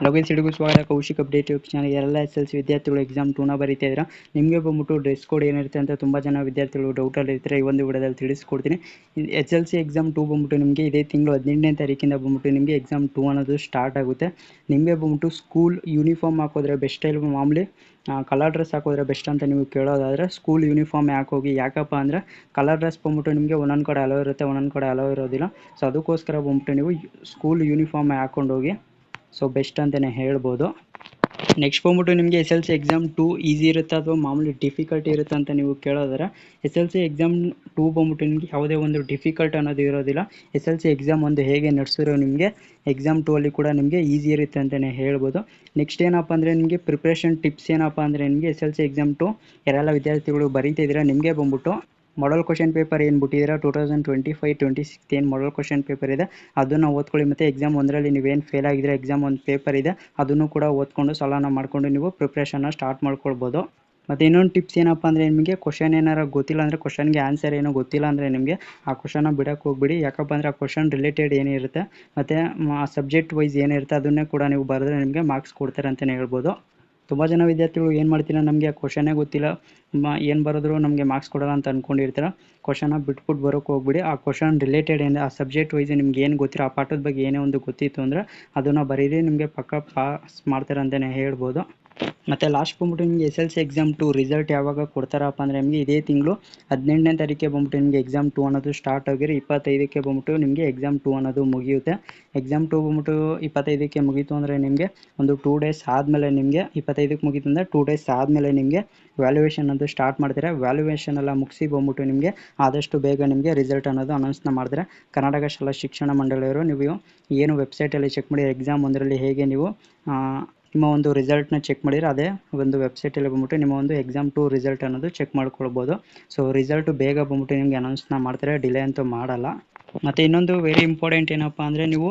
ಲೋಗೇಶ್ ಹಿಡಿಗೂ ಸ್ವಾಗತ. Kaushik update YouTube channel. ಎಲ್ಲ SLC ವಿದ್ಯಾರ್ಥಿಗಳು ಎಕ್ಸಾಮ್ 2ನ ಬರೀತಾ ಇದ್ದೀರಾ. ನಿಮಗೆ ಬಂದ್ಬಿಟ್ಟು ಡ್ರೆಸ್ ಕೋಡ್ ಏನಿರುತ್ತೆ ಅಂತ ತುಂಬ ಜನ ವಿದ್ಯಾರ್ಥಿಗಳು ಡೌಟಲ್ಲಿ ಇರ್ತಾರೆ. ಈ ಒಂದು ವಿಡಿಯೋದಲ್ಲಿ ತಿಳಿಸ್ಕೊಡ್ತೀನಿ. SLC ಎಕ್ಸಾಮ್ 2 ಬಂದ್ಬಿಟ್ಟು ನಿಮಗೆ ಇದೇ ತಿಂಗಳು 18ನೇ ತಾರೀಕಿಂದ ಬಂದ್ಬಿಟ್ಟು ನಿಮಗೆ ಎಕ್ಸಾಮ್ 2 ಅನ್ನೋದು ಸ್ಟಾರ್ಟ್ ಆಗುತ್ತೆ. ನಿಮಗೆ ಬಂದ್ಬಿಟ್ಟು ಸ್ಕೂಲ್ ಯೂನಿಫಾರ್ಮ್ ಹಾಕೋದ್ರೆ ಬೆಸ್ಟ್ ಇಲ್ಲ ಮಾಮೂಲಿ ಕಲರ್ ಡ್ರೆಸ್ ಹಾಕೋದ್ರೆ ಬೆಸ್ಟ್ ಅಂತ ನೀವು ಕೇಳೋದಾದರೆ ಸ್ಕೂಲ್ ಯೂನಿಫಾರ್ಮ್ ಹೋಗಿ. ಯಾಕಪ್ಪ ಅಂದರೆ ಕಲರ್ ಡ್ರೆಸ್ ಬಂದ್ಬಿಟ್ಟು ನಿಮಗೆ ಒಂದೊಂದು ಕಡೆ ಅಲೋ ಇರುತ್ತೆ, ಒಂದೊಂದು ಕಡೆ ಅಲೋ ಇರೋದಿಲ್ಲ. ಸೊ ಅದಕ್ಕೋಸ್ಕರ ಬಂದ್ಬಿಟ್ಟು ನೀವು ಸ್ಕೂಲ್ ಯೂನಿಫಾರ್ಮ್ ಹಾಕ್ಕೊಂಡೋಗಿ. ಸೊ ಬೆಸ್ಟ್ ಅಂತಲೇ ಹೇಳ್ಬೋದು. ನೆಕ್ಸ್ಟ್ ಬಂದ್ಬಿಟ್ಟು ನಿಮಗೆ SLC ಎಕ್ಸಾಮ್ 2 ಈಸಿ ಇರುತ್ತೆ ಅಥವಾ ಮಾಮೂಲಿ ಡಿಫಿಕಲ್ಟ್ ಇರುತ್ತೆ ಅಂತ ನೀವು ಕೇಳೋದಾರೆ, SLC ಎಕ್ಸಾಮ್ 2 ಬಂದ್ಬಿಟ್ಟು ನಿಮಗೆ ಯಾವುದೇ ಒಂದು ಡಿಫಿಕಲ್ಟ್ ಅನ್ನೋದು ಇರೋದಿಲ್ಲ. SLC ಎಕ್ಸಾಮ್ ಒಂದು ಹೇಗೆ ನಡೆಸಿರೋ ನಿಮಗೆ ಎಕ್ಸಾಮ್ 2 ಅಲ್ಲಿ ಕೂಡ ನಿಮಗೆ ಈಸಿ ಇರುತ್ತೆ ಅಂತಲೇ ಹೇಳ್ಬೋದು. ನೆಕ್ಸ್ಟ್ ಏನಪ್ಪ ಅಂದರೆ ನಿಮಗೆ ಪ್ರಿಪ್ರೇಷನ್ ಟಿಪ್ಸ್ ಏನಪ್ಪ ಅಂದರೆ ನಿಮಗೆ SLC ಎಕ್ಸಾಮ್ 2 ಯಾರೆಲ್ಲ ವಿದ್ಯಾರ್ಥಿಗಳು ಬರೀತಿದ್ದೀರಾ ನಿಮಗೆ ಬಂದ್ಬಿಟ್ಟು ಮಾಡಲ್ ಕ್ವಶನ್ ಪೇಪರ್ ಏನು ಬಿಟ್ಟಿದ್ದೀರಾ 2025-26 ಏನು ಮಾಡಲ್ ಕ್ವಶನ್ ಪೇಪರ್ ಇದೆ ಅದನ್ನು ಓದ್ಕೊಳ್ಳಿ. ಮತ್ತು ಎಕ್ಸಾಮ್ 1ರಲ್ಲಿ ನೀವೇನು ಫೇಲ್ ಆಗಿದ್ರೆ ಎಕ್ಸಾಮ್ 1 ಪೇಪರ್ ಇದೆ ಅದನ್ನು ಕೂಡ ಓದ್ಕೊಂಡು ಸಾಲನ ಮಾಡಿಕೊಂಡು ನೀವು ಪ್ರಿಪ್ರೇಷನ್ನ ಸ್ಟಾರ್ಟ್ ಮಾಡ್ಕೊಳ್ಬೋದು. ಮತ್ತು ಇನ್ನೊಂದು ಟಿಪ್ಸ್ ಏನಪ್ಪ ಅಂದರೆ ನಿಮಗೆ ಕ್ವಶನ್ ಏನಾರು ಗೊತ್ತಿಲ್ಲ ಅಂದರೆ ಕ್ವಶನ್ಗೆ ಆನ್ಸರ್ ಏನೋ ಗೊತ್ತಿಲ್ಲ ಅಂದರೆ ನಿಮಗೆ ಆ ಕ್ವಶನ್ನ ಬಿಡೋಕ್ಕೆ ಹೋಗ್ಬಿಡಿ. ಯಾಕಪ್ಪ ಅಂದರೆ ಆ ಕ್ವಶನ್ ರಿಲೇಟೆಡ್ ಏನಿರುತ್ತೆ ಮತ್ತು ಸಬ್ಜೆಕ್ಟ್ ವೈಸ್ ಏನಿರುತ್ತೆ ಅದನ್ನೇ ಕೂಡ ನೀವು ಬರೆದ್ರೆ ನಿಮಗೆ ಮಾರ್ಕ್ಸ್ ಕೊಡ್ತಾರೆ ಅಂತಲೇ ಹೇಳ್ಬೋದು. ತುಂಬ ಜನ ವಿದ್ಯಾರ್ಥಿಗಳು ಏನು ಮಾಡ್ತೀರಾ, ನಮಗೆ ಆ ಕ್ವಶನ್ನೇ ಗೊತ್ತಿಲ್ಲ, ಏನು ಬರೆದ್ರು ನಮಗೆ ಮಾರ್ಕ್ಸ್ ಕೊಡೋಲ್ಲ ಅಂತ ಅಂದ್ಕೊಂಡಿರ್ತೀರ. ಕ್ವಶನ್ನ ಬಿಟ್ಬಿಟ್ಟು ಬರೋಕ್ಕೆ ಹೋಗ್ಬಿಡಿ. ಆ ಕ್ವಶನ್ ರಿಲೇಟೆಡ್ ಏನು ಆ ಸಬ್ಜೆಕ್ಟ್ ವೈಸ್ ನಿಮ್ಗೆ ಏನು ಗೊತ್ತಿರೋ ಆ ಪಾಠದ ಬಗ್ಗೆ ಏನೇ ಒಂದು ಗೊತ್ತಿತ್ತು ಅಂದರೆ ಅದನ್ನು ಬರೀರಿ, ನಿಮಗೆ ಪಕ್ಕ ಪಾಸ್ ಮಾಡ್ತಾರೆ ಅಂತಲೇ ಹೇಳ್ಬೋದು. ಮತ್ತು ಲಾಸ್ಟ್ ಬಂದ್ಬಿಟ್ಟು ನಿಮಗೆ SLC ಎಕ್ಸಾಮ್ 2 ರಿಸಲ್ಟ್ ಯಾವಾಗ ಕೊಡ್ತಾರಪ್ಪ ಅಂದರೆ ನಿಮಗೆ ಇದೇ ತಿಂಗಳು 18ನೇ ತಾರೀಕಿಗೆ ಬಂದ್ಬಿಟ್ಟು ನಿಮಗೆ ಎಕ್ಸಾಮ್ 2 ಅನ್ನೋದು ಸ್ಟಾರ್ಟ್ ಆಗಿರಿ. 25ಕ್ಕೆ ಬಂದ್ಬಿಟ್ಟು ನಿಮಗೆ ಎಕ್ಸಾಮ್ 2 ಅನ್ನೋದು ಮುಗಿಯುತ್ತೆ. ಎಕ್ಸಾಮ್ 2 ಬಂದ್ಬಿಟ್ಟು 25ಕ್ಕೆ ಮುಗೀತು ಅಂದರೆ ನಿಮಗೆ ಒಂದು 2 ಡೇಸ್ ಆದಮೇಲೆ ನಿಮಗೆ 25ಕ್ಕೆ ಮುಗೀತು ಅಂದರೆ 2 ಡೇಸ್ ಆದಮೇಲೆ ನಿಮಗೆ ವ್ಯಾಲ್ಯೂಯೇಷನ್ ಅನ್ನೋದು ಸ್ಟಾರ್ಟ್ ಮಾಡ್ತಾರೆ. ವ್ಯಾಲ್ಯೂಯೇಷನ್ ಎಲ್ಲ ಮುಗಿಸಿ ಬಂದ್ಬಿಟ್ಟು ನಿಮಗೆ ಆದಷ್ಟು ಬೇಗ ನಿಮಗೆ ರಿಸಲ್ಟ್ ಅನ್ನೋದು ಅನೌನ್ಸ್ನ ಮಾಡ್ತಾರೆ. ಕರ್ನಾಟಕ ಶಾಲಾ ಶಿಕ್ಷಣ ಮಂಡಳಿಯವರು ನೀವು ಏನು ವೆಬ್ಸೈಟಲ್ಲಿ ಚೆಕ್ ಮಾಡಿ ಎಕ್ಸಾಮ್ 1ರಲ್ಲಿ ಹೇಗೆ ನೀವು ನಿಮ್ಮ ಒಂದು ರಿಸಲ್ಟ್ನ ಚೆಕ್ ಮಾಡಿದರೆ ಅದೇ ಒಂದು ವೆಬ್ಸೈಟಲ್ಲಿ ಬಂದ್ಬಿಟ್ಟು ನಿಮ್ಮ ಒಂದು ಎಕ್ಸಾಮ್ 2 ರಿಸಲ್ಟ್ ಅನ್ನೋದು ಚೆಕ್ ಮಾಡ್ಕೊಳ್ಬೋದು. ಸೊ ರಿಸಲ್ಟು ಬೇಗ ಬಂದ್ಬಿಟ್ಟು ನಿಮಗೆ ಅನೌನ್ಸ್ನ ಮಾಡ್ತಾರೆ, ಡಿಲೇ ಅಂತೂ ಮಾಡಲ್ಲ. ಮತ್ತು ಇನ್ನೊಂದು ವೆರಿ ಇಂಪಾರ್ಟೆಂಟ್ ಏನಪ್ಪ ಅಂದರೆ ನೀವು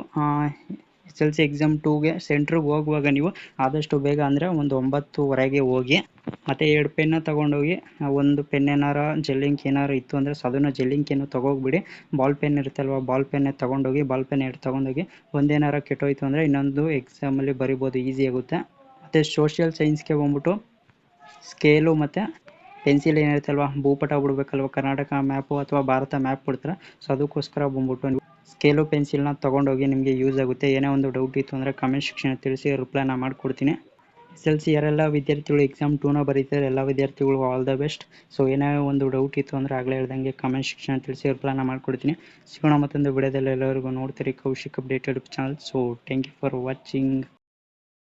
SLC ಎಕ್ಸಾಮ್ 2ಗೆ ಸೆಂಟ್ರಿಗೆ ಹೋಗುವಾಗ ನೀವು ಆದಷ್ಟು ಬೇಗ ಅಂದರೆ ಒಂದು 9:30ಗೆ ಹೋಗಿ. ಮತ್ತು 2 ಪೆನ್ನ ತೊಗೊಂಡೋಗಿ, ಒಂದು ಪೆನ್ ಏನಾರು ಜೆಲ್ಲಿಂಕ್ ಏನಾರು ಇತ್ತು ಅಂದರೆ ಅದನ್ನು ಜೆಲ್ಲಿಂಕ್ ಏನು ತೊಗೋಗ್ಬಿಡಿ. ಬಾಲ್ ಪೆನ್ ಇರುತ್ತಲ್ವ ಬಾಲ್ ಪೆನ್ನೇ ತೊಗೊಂಡೋಗಿ, ಬಾಲ್ ಪೆನ್ 2 ತೊಗೊಂಡೋಗಿ. ಒಂದೇನಾರು ಕೆಟ್ಟೋಯ್ತು ಅಂದರೆ ಇನ್ನೊಂದು ಎಕ್ಸಾಮಲ್ಲಿ ಬರಿಬೋದು, ಈಸಿ ಆಗುತ್ತೆ. ಮತ್ತು ಸೋಷಿಯಲ್ ಸೈನ್ಸ್ಗೆ ಬಂದ್ಬಿಟ್ಟು ಸ್ಕೇಲು ಮತ್ತು ಪೆನ್ಸಿಲ್ ಏನಿರುತ್ತಲ್ವ ಭೂಪಟ ಬಿಡಬೇಕಲ್ವ, ಕರ್ನಾಟಕ ಮ್ಯಾಪು ಅಥವಾ ಭಾರತ ಮ್ಯಾಪ್ ಬಿಡ್ತಾರೆ. ಸೊ ಅದಕ್ಕೋಸ್ಕರ ಬಂದ್ಬಿಟ್ಟು ಸ್ಕೇಲು ಪೆನ್ಸಿಲ್ನ ತೊಗೊಂಡೋಗಿ, ನಿಮಗೆ ಯೂಸ್ ಆಗುತ್ತೆ. ಏನೇ ಒಂದು ಡೌಟ್ ಇತ್ತು ಅಂದರೆ ಕಮೆಂಟ್ ಸೆಕ್ಷನ್ ತಿಳಿಸಿ, ರಿಪ್ಲೈನ ಮಾಡಿಕೊಡ್ತೀನಿ. SLC ಯಾರೆಲ್ಲ ವಿದ್ಯಾರ್ಥಿಗಳು ಎಕ್ಸಾಮ್ 2ನ ಬರೀತಾರೆ ಎಲ್ಲ ವಿದ್ಯಾರ್ಥಿಗಳು ಆಲ್ ದ ಬೆಸ್ಟ್. ಸೊ ಏನೇ ಒಂದು ಡೌಟ್ ಇತ್ತು ಅಂದರೆ ಆಗಲೇ ಹೇಳ್ದಂಗೆ ಕಮೆಂಟ್ ಸೆಕ್ಷನ್ ತಿಳಿಸಿ, ರಿಪ್ಲೈನ ಮಾಡಿಕೊಡ್ತೀನಿ. ಸಿಗೋಣ ಮತ್ತೊಂದು ವಿಡಿಯೋದಲ್ಲಿ. ಎಲ್ಲರಿಗೂ ನೋಡ್ತೀರಿ Kaushik update YouTube channel. So thank you for watching.